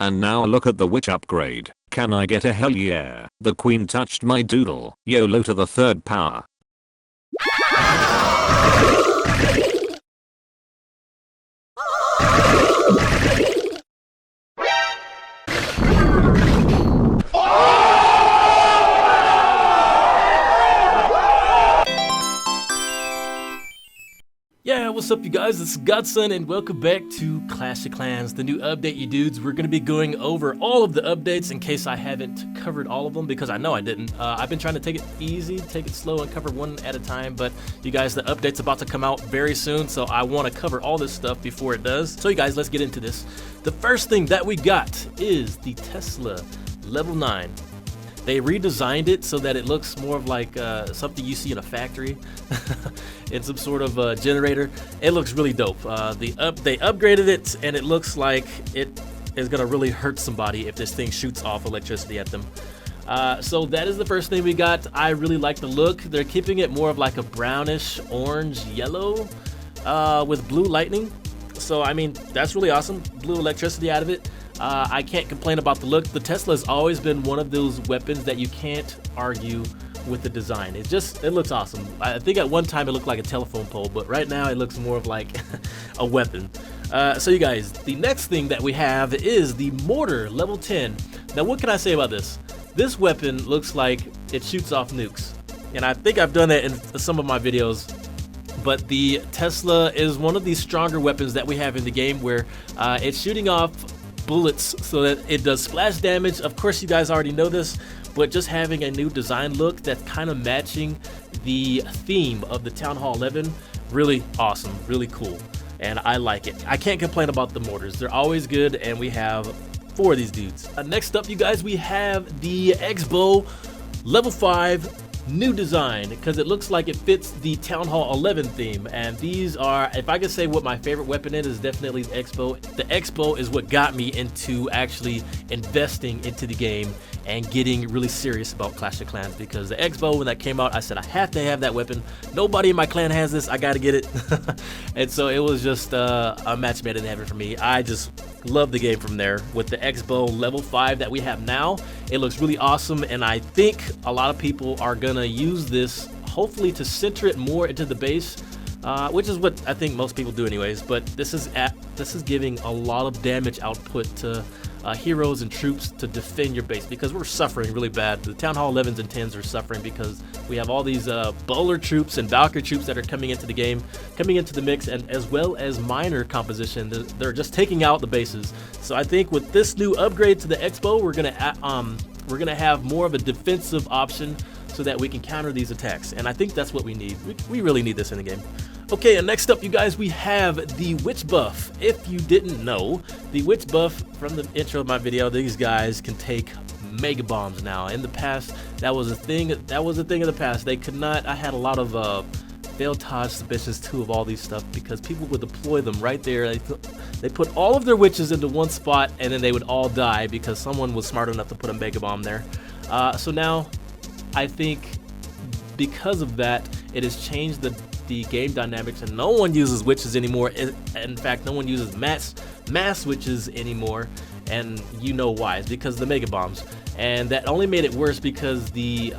And now look at the witch upgrade. Can I get a hell yeah? The queen touched my doodle. YOLO to the third power. Yeah, what's up you guys, this is Godson and welcome back to Clash of Clans, the new update you dudes. We're going to be going over all of the updates in case I haven't covered all of them because I know I didn't. I've been trying to take it easy, take it slow and cover one at a time, but you guys, the update's about to come out very soon, so I want to cover all this stuff before it does. So you guys, let's get into this. The first thing that we got is the Tesla Level 9. They redesigned it so that it looks more of like something you see in a factory in some sort of generator. It looks really dope. They upgraded it and it looks like it is gonna really hurt somebody if this thing shoots off electricity at them. So that is the first thing we got. I really like the look. They're keeping it more of like a brownish orange yellow with blue lightning. So I mean, that's really awesome. Blue electricity out of it. I can't complain about the look. The Tesla has always been one of those weapons that you can't argue with the design. It looks awesome. I think at one time it looked like a telephone pole, but right now it looks more of like a weapon. So you guys, the next thing that we have is the Mortar Level Tin. Now what can I say about this? This weapon looks like it shoots off nukes. And I think I've done that in some of my videos. But the Tesla is one of these stronger weapons that we have in the game where it's shooting off bullets so that it does splash damage. Of course you guys already know this, but just having a new design look that's kind of matching the theme of the Town Hall 11, really awesome, really cool, and I like it. I can't complain about the mortars. They're always good, and we have 4 of these dudes. Next up you guys, we have the X-Bow Level 5 new design because it looks like it fits the Town Hall 11 theme, and these are, if I could say what my favorite weapon is definitely the X-Bow. The X-Bow is what got me into actually investing into the game and getting really serious about Clash of Clans, because the X-Bow, when that came out, I said I have to have that weapon. Nobody in my clan has this, I gotta get it. And so it was just a match made in heaven for me. I just love the game from there. With the X-Bow Level 5 that we have now, it looks really awesome, and I think a lot of people are gonna use this hopefully to center it more into the base, which is what I think most people do anyways. But this is giving a lot of damage output to heroes and troops to defend your base, because we're suffering really bad. The Town Hall 11s and 10s are suffering because we have all these bowler troops and Valkyrie troops that are coming into the game, coming into the mix, and as well as minor composition. They're just taking out the bases. So I think with this new upgrade to the X-Bow, we're gonna have more of a defensive option so that we can counter these attacks, and I think that's what we need. We really need this in the game. Okay, and next up you guys, we have the Witch buff. If you didn't know, the Witch buff from the intro of my video, these guys can take mega bombs now. In the past, that was a thing of the past. They could not. I had a lot of FAILTAGE submissions too of all these stuff because people would deploy them right there. They put all of their witches into one spot and then they would all die because someone was smart enough to put a mega bomb there. So now I think because of that, it has changed the game dynamics, and no one uses witches anymore. In fact, no one uses mass witches anymore, and you know why. It's because of the mega bombs, and that only made it worse because the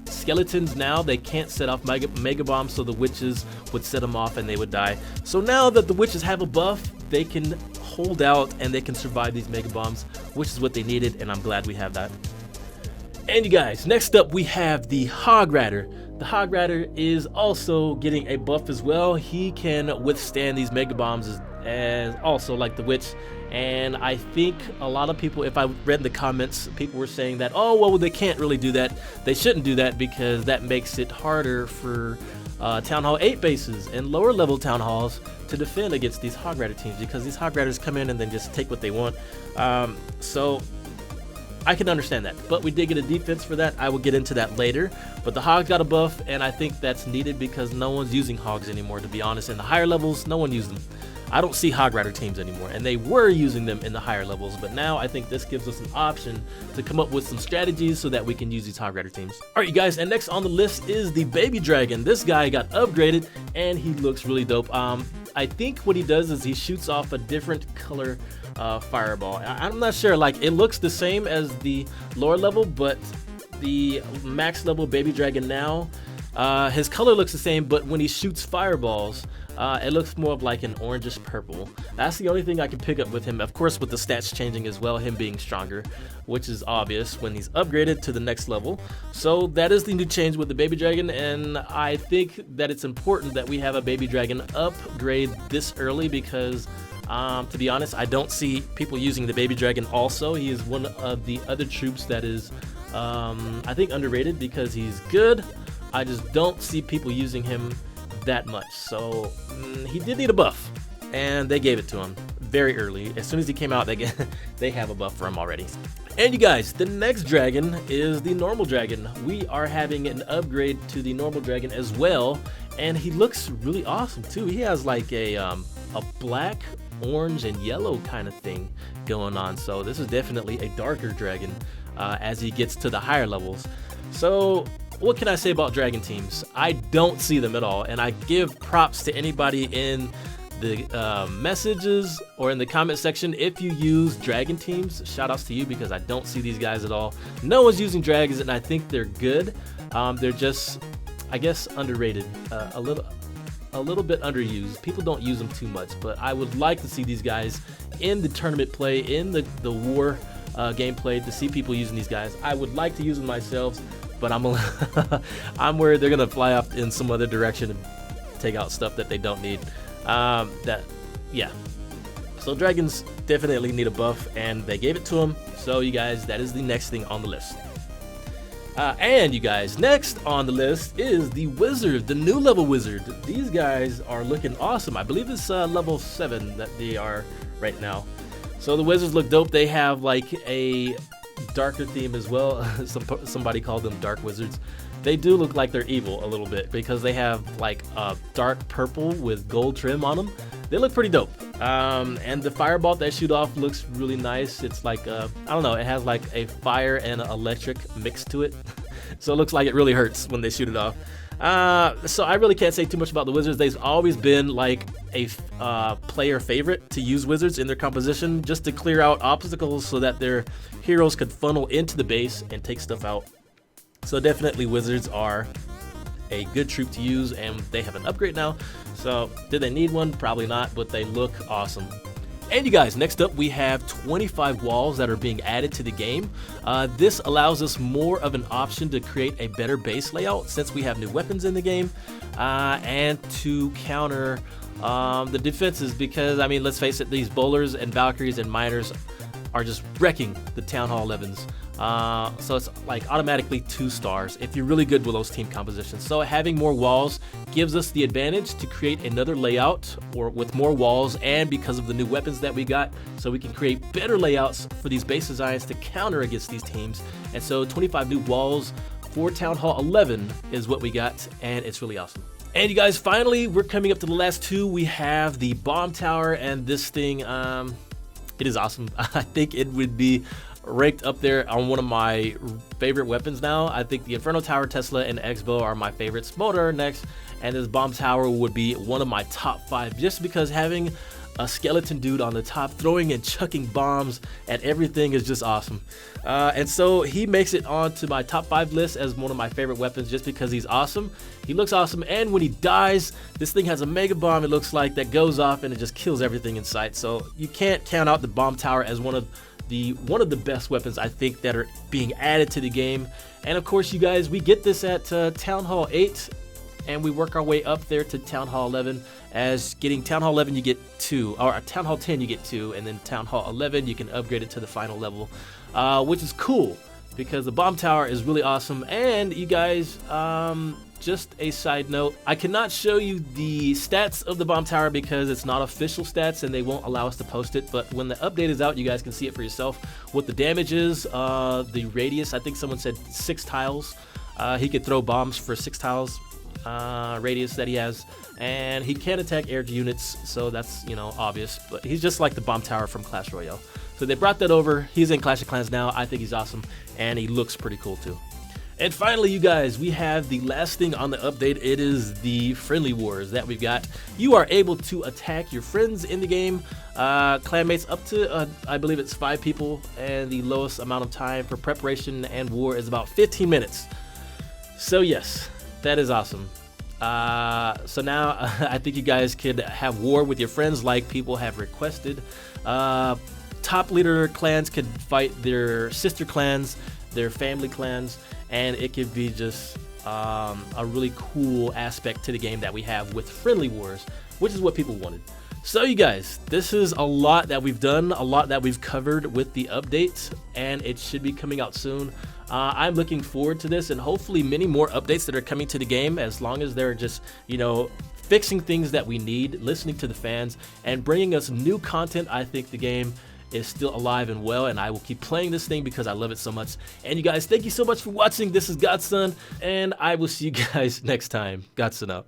skeletons now, they can't set off mega bombs, so the witches would set them off and they would die. So now that the witches have a buff, they can hold out and they can survive these mega bombs, which is what they needed, and I'm glad we have that. And you guys, next up we have the Hog Rider. The Hog Rider is also getting a buff as well. He can withstand these mega bombs as also like the witch. And I think a lot of people, if I read in the comments, people were saying that, oh well, they can't really do that. They shouldn't do that because that makes it harder for Town Hall 8 bases and lower level Town Halls to defend against these Hog Rider teams, because these Hog Riders come in and then just take what they want. So I can understand that, but we did get a defense for that. I will get into that later, but the Hogs got a buff, and I think that's needed because no one's using Hogs anymore, to be honest. In the higher levels, no one used them. I don't see Hog Rider teams anymore, and they were using them in the higher levels, but now I think this gives us an option to come up with some strategies so that we can use these Hog Rider teams. Alright you guys, and next on the list is the Baby Dragon. This guy got upgraded, and he looks really dope. I think what he does is he shoots off a different color fireball. I'm not sure, like it looks the same as the lower level, but the max level baby dragon now, his color looks the same, but when he shoots fireballs, it looks more of like an orangish purple. That's the only thing I can pick up with him. Of course, with the stats changing as well, him being stronger, which is obvious when he's upgraded to the next level. So that is the new change with the baby dragon, and I think that it's important that we have a baby dragon upgrade this early because to be honest, I don't see people using the baby dragon also. He is one of the other troops that is I think underrated because he's good. I just don't see people using him that much. So he did need a buff, and they gave it to him very early. As soon as he came out, they have a buff for him already. And you guys, the next dragon is the normal dragon. We are having an upgrade to the normal dragon as well, and he looks really awesome too. He has like a black, orange, and yellow kind of thing going on. So this is definitely a darker dragon as he gets to the higher levels. So what can I say about dragon teams? I don't see them at all, and I give props to anybody in the messages or in the comment section if you use dragon teams. Shout outs to you because I don't see these guys at all. No one's using dragons, and I think they're good. They're just, I guess, underrated, a little bit underused. People don't use them too much, but I would like to see these guys in the tournament play, in the war gameplay, to see people using these guys. I would like to use them myself, but I'm worried they're gonna fly off in some other direction and take out stuff that they don't need. Yeah. So dragons definitely need a buff, and they gave it to them. So you guys, that is the next thing on the list. And you guys, next on the list is the wizard, the new level wizard. These guys are looking awesome. I believe it's level 7 that they are right now. So the wizards look dope. They have like a darker theme as well. Somebody called them dark wizards. They do look like they're evil a little bit because they have like a dark purple with gold trim on them. They look pretty dope. And the fireball that shoot off looks really nice. It's like I don't know, it has like a fire and an electric mix to it. So it looks like it really hurts when they shoot it off. So I really can't say too much about the wizards. They've always been like a player favorite to use wizards in their composition just to clear out obstacles so that their heroes could funnel into the base and take stuff out. So definitely wizards are a good troop to use, and they have an upgrade now. So did they need one? Probably not, but they look awesome. And you guys, next up we have 25 walls that are being added to the game. This allows us more of an option to create a better base layout since we have new weapons in the game, and to counter the defenses, because I mean, let's face it, these bowlers and Valkyries and miners are just wrecking the Town Hall 11s. So it's like automatically 2 stars if you're really good with those team compositions. So having more walls gives us the advantage to create another layout or with more walls, and because of the new weapons that we got, so we can create better layouts for these base designs to counter against these teams. And so 25 new walls for Town Hall 11 is what we got, and it's really awesome. And you guys, finally, we're coming up to the last 2. We have the bomb tower, and this thing, it is awesome. I think it would be ranked up there on one of my favorite weapons now. I think the Inferno Tower, Tesla, and X-Bow are my favorites. Motor next, and this bomb tower would be one of my top 5, just because having a skeleton dude on the top throwing and chucking bombs at everything is just awesome. And so he makes it onto my top 5 list as one of my favorite weapons just because he's awesome. He looks awesome, and when he dies, this thing has a mega bomb, it looks like, that goes off and it just kills everything in sight. So you can't count out the bomb tower as one of the best weapons I think that are being added to the game. And of course, you guys, we get this at Town Hall 8, and we work our way up there to Town Hall 11. As getting Town Hall 11 you get 2, or Town Hall 10 you get 2, and then Town Hall 11 you can upgrade it to the final level, which is cool because the bomb tower is really awesome. And you guys, just a side note, I cannot show you the stats of the bomb tower because it's not official stats and they won't allow us to post it, but when the update is out, you guys can see it for yourself what the damage is. The radius, I think someone said 6 tiles. He could throw bombs for 6 tiles radius that he has, and he can attack air units, so that's, you know, obvious, but he's just like the bomb tower from Clash Royale. So they brought that over. He's in Clash of Clans now. I think he's awesome, and he looks pretty cool too. And finally, you guys, we have the last thing on the update. It is the friendly wars that we've got. You are able to attack your friends in the game, clanmates up to, I believe it's 5 people, and the lowest amount of time for preparation and war is about 15 minutes. So yes, that is awesome. So now I think you guys could have war with your friends like people have requested. Top leader clans could fight their sister clans, their family clans, and it could be just a really cool aspect to the game that we have with friendly wars, which is what people wanted. So you guys, this is a lot that we've done, a lot that we've covered with the update, and it should be coming out soon. I'm looking forward to this, and hopefully many more updates that are coming to the game, as long as they're just, you know, fixing things that we need, listening to the fans, and bringing us new content. I think the game is still alive and well, and I will keep playing this thing because I love it so much. And you guys, thank you so much for watching. This is Godson, and I will see you guys next time. Godson out.